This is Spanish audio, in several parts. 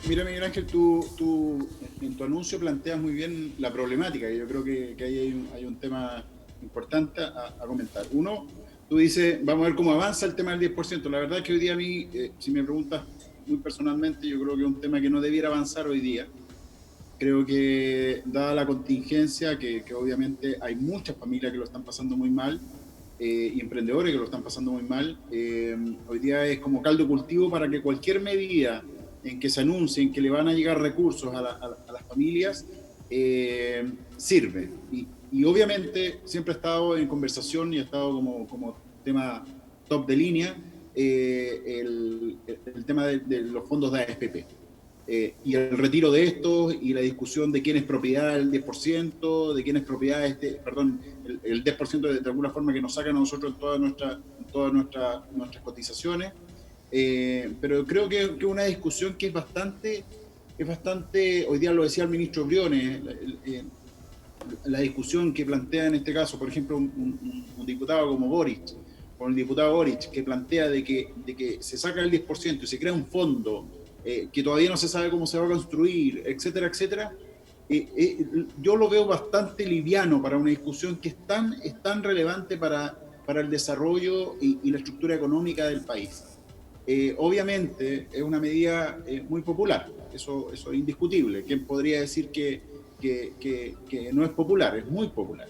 Mira, Miguel Ángel, tú en tu anuncio planteas muy bien la problemática, y yo creo que ahí hay un tema importante a comentar. Uno, tú dices, vamos a ver cómo avanza el tema del 10%. La verdad es que hoy día a mí, si me preguntas muy personalmente, yo creo que es un tema que no debiera avanzar hoy día. Creo que dada la contingencia, que obviamente hay muchas familias que lo están pasando muy mal, y emprendedores que lo están pasando muy mal, hoy día es como caldo cultivo para que cualquier medida en que se anuncien que le van a llegar recursos a las familias, sirve. Y obviamente siempre ha estado en conversación y ha estado como tema top de línea, el tema de los fondos de AFP. Y el retiro de estos y la discusión de quién es propiedad del 10%, de quién es propiedad perdón, el 10% de alguna forma que nos sacan a nosotros en todas nuestras cotizaciones. Pero creo que es una discusión que es bastante, hoy día lo decía el ministro Briones, la discusión que plantea en este caso, por ejemplo, un diputado como Boric, con el diputado Boric, que plantea de que se saca el 10% y se crea un fondo, que todavía no se sabe cómo se va a construir, etcétera, etcétera. Yo lo veo bastante liviano para una discusión que es tan relevante para el desarrollo y la estructura económica del país. Obviamente es una medida muy popular, eso es indiscutible. ¿Quién podría decir que no es popular? Es muy popular.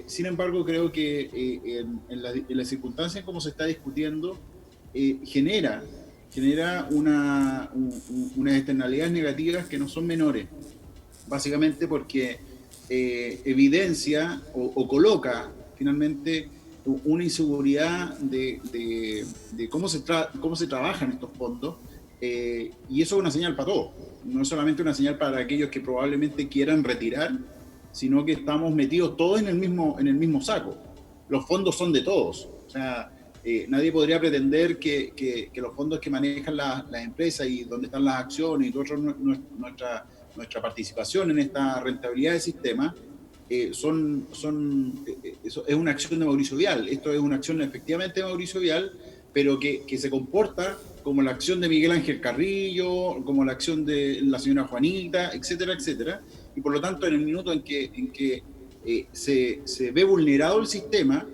Sin embargo, creo que en las circunstancias como se está discutiendo, genera unas externalidades negativas que no son menores, básicamente porque evidencia o coloca finalmente una inseguridad de cómo se trabajan estos fondos, y eso es una señal para todos, no es solamente una señal para aquellos que probablemente quieran retirar, sino que estamos metidos todos en el mismo saco. Los fondos son de todos, o sea, nadie podría pretender que los fondos que manejan las empresas y donde están las acciones y todo eso, nuestra participación en esta rentabilidad del sistema, eso es una acción de Mauricio Vial. Esto es una acción efectivamente de Mauricio Vial, pero que se comporta como la acción de Miguel Ángel Carrillo, como la acción de la señora Juanita, etcétera, etcétera. Y por lo tanto, en el minuto en que se ve vulnerado el sistema,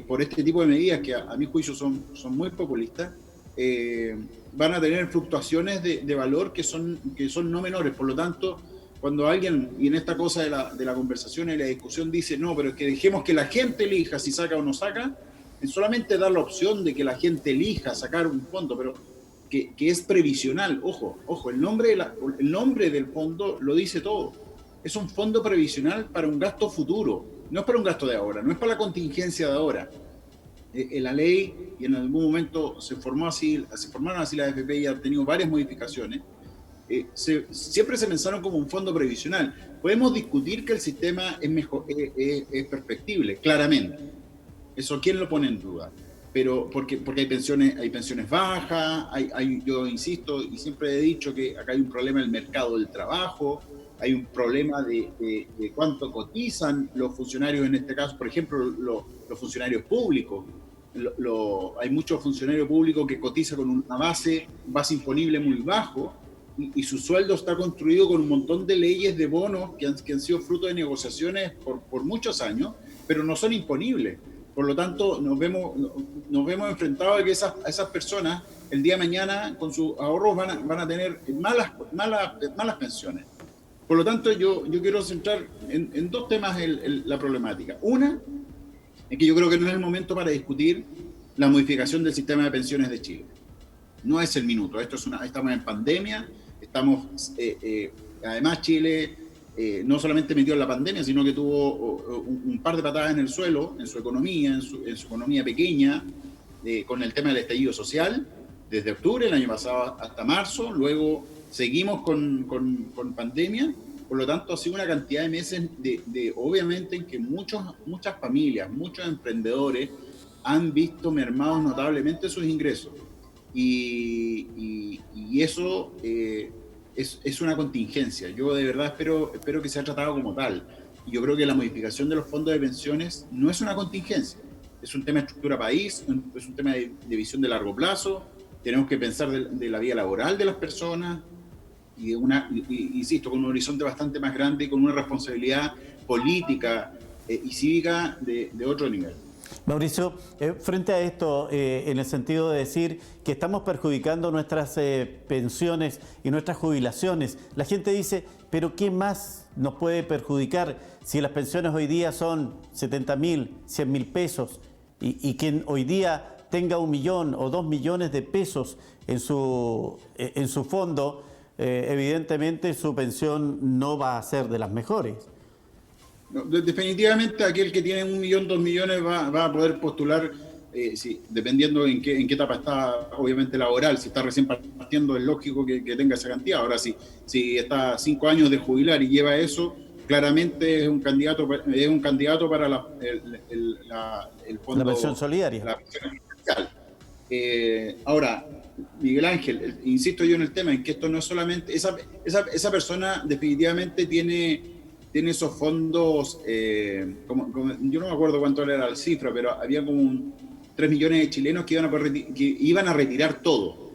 por este tipo de medidas que a mi juicio son muy populistas, eh, van a tener fluctuaciones de valor que son no menores. Por lo tanto, cuando alguien, y en esta cosa de la conversación y la discusión, dice, no, pero es que dejemos que la gente elija si saca o no saca, es solamente dar la opción de que la gente elija sacar un fondo, pero que es previsional. Ojo, el nombre del fondo lo dice todo. Es un fondo previsional para un gasto futuro, no es para un gasto de ahora, no es para la contingencia de ahora. En la ley, y en algún momento se formaron así las AFP y han tenido varias modificaciones, siempre se pensaron como un fondo previsional. Podemos discutir que el sistema es mejor, es perfectible, claramente. Eso, ¿quién lo pone en duda? Pero porque hay pensiones bajas, yo insisto y siempre he dicho que acá hay un problema del mercado del trabajo, hay un problema de cuánto cotizan los funcionarios, en este caso, por ejemplo, los funcionarios públicos. Hay muchos funcionarios públicos que cotizan con una base imponible muy bajo, y su sueldo está construido con un montón de leyes de bonos que han sido fruto de negociaciones por muchos años, pero no son imponibles. Por lo tanto, nos vemos enfrentados a que esas personas el día de mañana con sus ahorros van a tener malas pensiones. Por lo tanto, yo quiero centrar en dos temas la problemática. Una, es que yo creo que no es el momento para discutir la modificación del sistema de pensiones de Chile. No es el minuto. Estamos en pandemia, además Chile no solamente metió en la pandemia, sino que tuvo un par de patadas en el suelo, en su economía pequeña, con el tema del estallido social, desde octubre del año pasado hasta marzo. Luego seguimos con pandemia. Por lo tanto, ha sido una cantidad de meses obviamente, en que muchas familias, muchos emprendedores han visto mermados notablemente sus ingresos. Y eso es una contingencia. Yo de verdad espero que sea tratado como tal. Y yo creo que la modificación de los fondos de pensiones no es una contingencia. Es un tema de estructura país, es un tema de visión de largo plazo. Tenemos que pensar de la vida laboral de las personas, y insisto, con un horizonte bastante más grande y con una responsabilidad política y cívica de otro nivel. Mauricio, frente a esto, en el sentido de decir que estamos perjudicando nuestras pensiones y nuestras jubilaciones, la gente dice, pero ¿qué más nos puede perjudicar si las pensiones hoy día son 70.000, 100.000 pesos y quien hoy día tenga 1 millón o 2 millones de pesos en su fondo, evidentemente su pensión no va a ser de las mejores? No, definitivamente aquel que tiene 1 millón, 2 millones va a poder postular, sí, dependiendo en qué etapa está, obviamente laboral. Si está recién partiendo, es lógico que tenga esa cantidad. Ahora, si está 5 años de jubilar y lleva eso, claramente es un candidato para el fondo. La pensión solidaria. La pensión especial. Ahora, Miguel Ángel, insisto yo en el tema, en que esto no es solamente. Esa persona definitivamente tiene esos fondos, yo no me acuerdo cuánto era la cifra, pero había como 3 millones de chilenos que iban a retirar todo.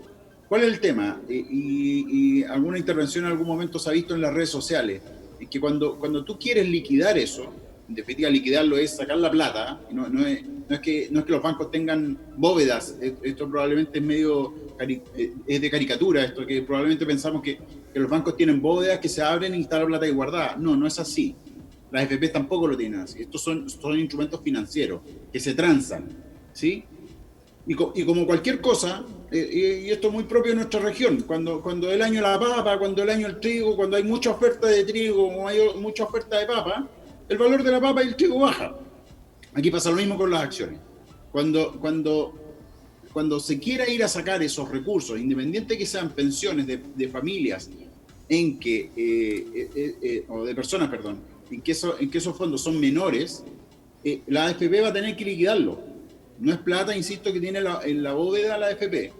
¿Cuál es el tema? Y alguna intervención en algún momento se ha visto en las redes sociales, es que cuando tú quieres liquidar eso, en definitiva liquidarlo es sacar la plata, no es que los bancos tengan bóvedas, esto probablemente es medio, es de caricatura, esto que probablemente pensamos que los bancos tienen bóvedas que se abren y está la plata ahí guardada. No es así. Las FP tampoco lo tienen así. Estos son instrumentos financieros que se transan, ¿sí? Y como cualquier cosa, y esto es muy propio de nuestra región, cuando el año la papa, cuando el año el trigo, cuando hay mucha oferta de trigo, o hay mucha oferta de papa, el valor de la papa y el trigo baja. Aquí pasa lo mismo con las acciones. Cuando se quiera ir a sacar esos recursos, independiente que sean pensiones de familias o de personas, perdón, en que esos fondos son menores, la AFP va a tener que liquidarlo. No es plata, insisto, que tiene en la bóveda la AFP.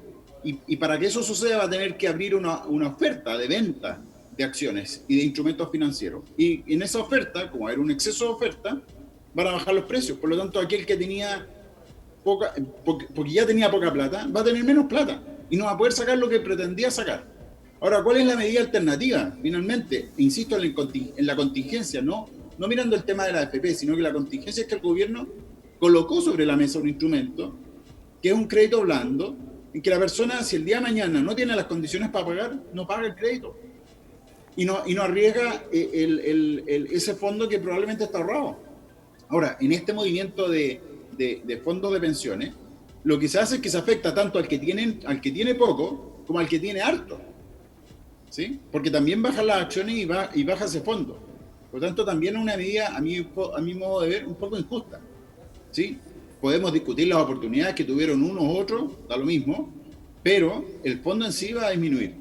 Y para que eso suceda va a tener que abrir una oferta de venta de acciones y de instrumentos financieros. Y en esa oferta, como va a haber un exceso de oferta, van a bajar los precios. Por lo tanto, aquel que tenía porque ya tenía poca plata, va a tener menos plata y no va a poder sacar lo que pretendía sacar. Ahora, ¿cuál es la medida alternativa? Finalmente, insisto en la contingencia, no mirando el tema de la AFP, sino que la contingencia es que el gobierno colocó sobre la mesa un instrumento que es un crédito blando, en que la persona, si el día de mañana no tiene las condiciones para pagar, no paga el crédito y no arriesga ese fondo que probablemente está ahorrado. Ahora, en este movimiento de fondos de pensiones, lo que se hace es que se afecta tanto al que tiene poco como al que tiene harto, ¿sí? Porque también bajan las acciones y baja ese fondo. Por lo tanto, también es una medida, a mi modo de ver, un poco injusta, ¿sí? Podemos discutir las oportunidades que tuvieron unos u otros, da lo mismo, pero el fondo en sí va a disminuir.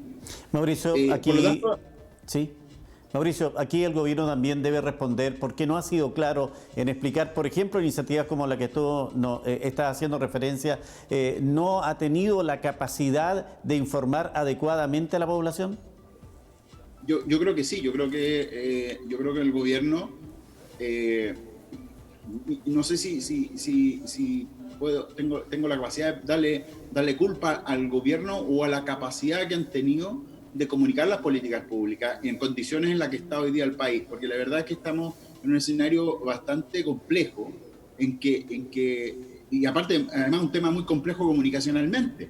Mauricio, aquí... Por lo tanto, sí. Mauricio, aquí el gobierno también debe responder porque no ha sido claro en explicar, por ejemplo, iniciativas como la que tú estás haciendo referencia, ¿no ha tenido la capacidad de informar adecuadamente a la población? Yo creo que sí, yo creo que el gobierno, no sé si tengo la capacidad de darle culpa al gobierno o a la capacidad que han tenido de comunicar las políticas públicas en condiciones en las que está hoy día el país, porque la verdad es que estamos en un escenario bastante complejo, y aparte, además, un tema muy complejo comunicacionalmente,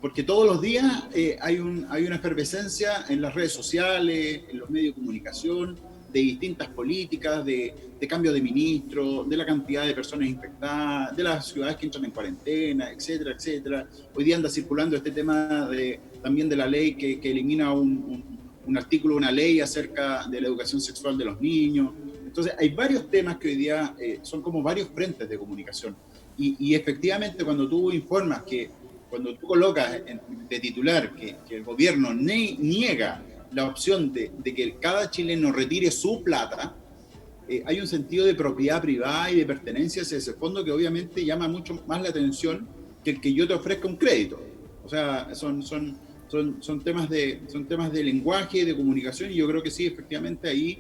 porque todos los días hay una efervescencia en las redes sociales, en los medios de comunicación, de distintas políticas, de cambio de ministro, de la cantidad de personas infectadas, de las ciudades que entran en cuarentena, etcétera, etcétera. Hoy día anda circulando este tema también de la ley que elimina un artículo, una ley acerca de la educación sexual de los niños. Entonces, hay varios temas que hoy día son como varios frentes de comunicación. Y efectivamente, cuando tú informas cuando tú colocas de titular que el gobierno niega la opción de que cada chileno retire su plata, hay un sentido de propiedad privada y de pertenencia hacia ese fondo que obviamente llama mucho más la atención que el que yo te ofrezca un crédito. O sea, son temas de lenguaje, de comunicación, y yo creo que sí, efectivamente ahí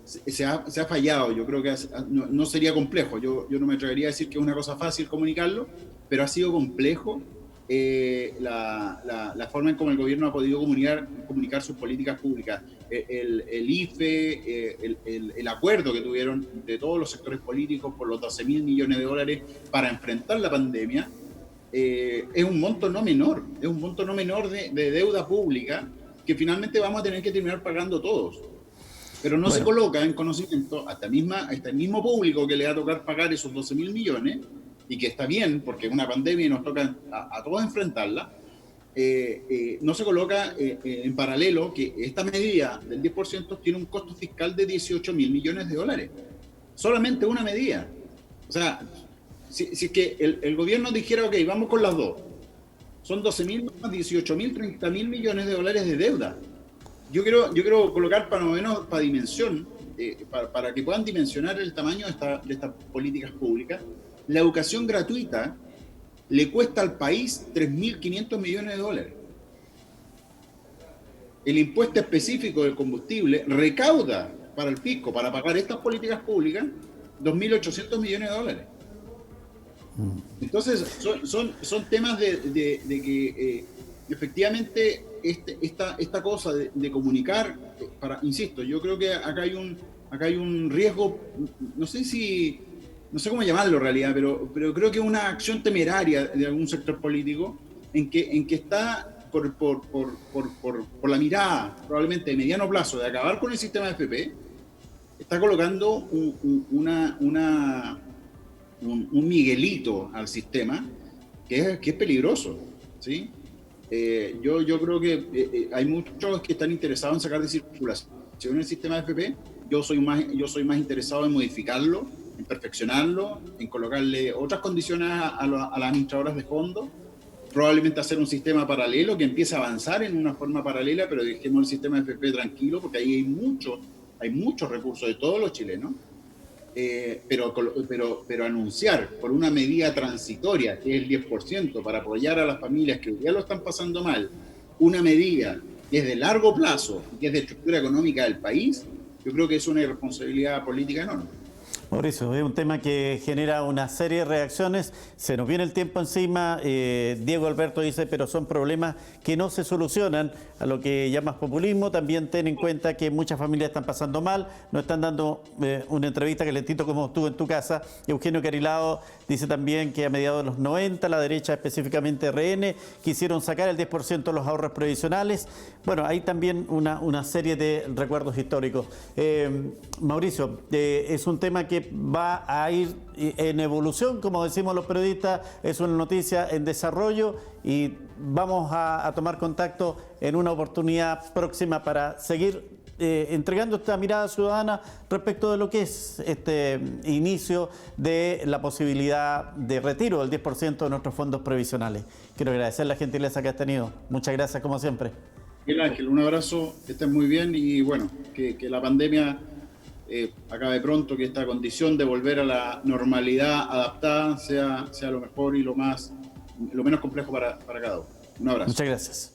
se ha fallado. Yo creo que no sería complejo. Yo no me atrevería a decir que es una cosa fácil comunicarlo, pero ha sido complejo la forma en cómo el gobierno ha podido comunicar sus políticas públicas, el IFE, el acuerdo que tuvieron de todos los sectores políticos por los 12.000 millones de dólares para enfrentar la pandemia, es un monto no menor, de deuda pública que finalmente vamos a tener que terminar pagando todos. Pero no se coloca en conocimiento hasta el mismo público que le va a tocar pagar esos 12.000 millones, y que está bien, porque es una pandemia y nos toca a todos enfrentarla. No se coloca en paralelo que esta medida del 10% tiene un costo fiscal de 18.000 millones de dólares. Solamente una medida. O sea, si es que el gobierno dijera, ok, vamos con las dos, son 12.000 más 18.000, 30.000 millones de dólares de deuda. Yo quiero colocar para menos para dimensión, para que puedan dimensionar el tamaño de estas políticas públicas. La educación gratuita le cuesta al país 3.500 millones de dólares. El impuesto específico del combustible recauda para el fisco, para pagar estas políticas públicas, 2.800 millones de dólares. Entonces, son temas de que efectivamente esta cosa de comunicar, insisto, yo creo que acá hay un riesgo, no sé cómo llamarlo en realidad, pero creo que es una acción temeraria de algún sector político en que está por la mirada probablemente de mediano plazo de acabar con el sistema de FP, está colocando un Miguelito al sistema que es peligroso, ¿sí? Yo creo que hay muchos que están interesados en sacar de circulación el sistema de FP. Yo soy más interesado en modificarlo, en perfeccionarlo, en colocarle otras condiciones a las administradoras de fondos, probablemente hacer un sistema paralelo que empiece a avanzar en una forma paralela, pero dejemos el sistema de FP tranquilo, porque ahí hay muchos recursos de todos los chilenos, pero anunciar por una medida transitoria, que es el 10%, para apoyar a las familias que hoy día lo están pasando mal, una medida que es de largo plazo y que es de estructura económica del país, yo creo que es una irresponsabilidad política enorme. Mauricio, es un tema que genera una serie de reacciones, se nos viene el tiempo encima, Diego Alberto dice, pero son problemas que no se solucionan, a lo que llamas populismo. También ten en cuenta que muchas familias están pasando mal, nos están dando una entrevista calentito como estuvo en tu casa. Eugenio Carilao dice también que a mediados de los 90, la derecha, específicamente RN, quisieron sacar el 10% de los ahorros previsionales. Bueno, hay también una serie de recuerdos históricos. Mauricio, es un tema que va a ir en evolución, como decimos los periodistas, es una noticia en desarrollo y vamos a tomar contacto en una oportunidad próxima para seguir entregando esta mirada ciudadana respecto de lo que es este inicio de la posibilidad de retiro del 10% de nuestros fondos previsionales. Quiero agradecer la gentileza que has tenido. Muchas gracias, como siempre. Bien, Ángel, un abrazo, que estés muy bien y bueno, que la pandemia acabe pronto, que esta condición de volver a la normalidad adaptada sea lo mejor y lo menos complejo para cada uno. Un abrazo. Muchas gracias.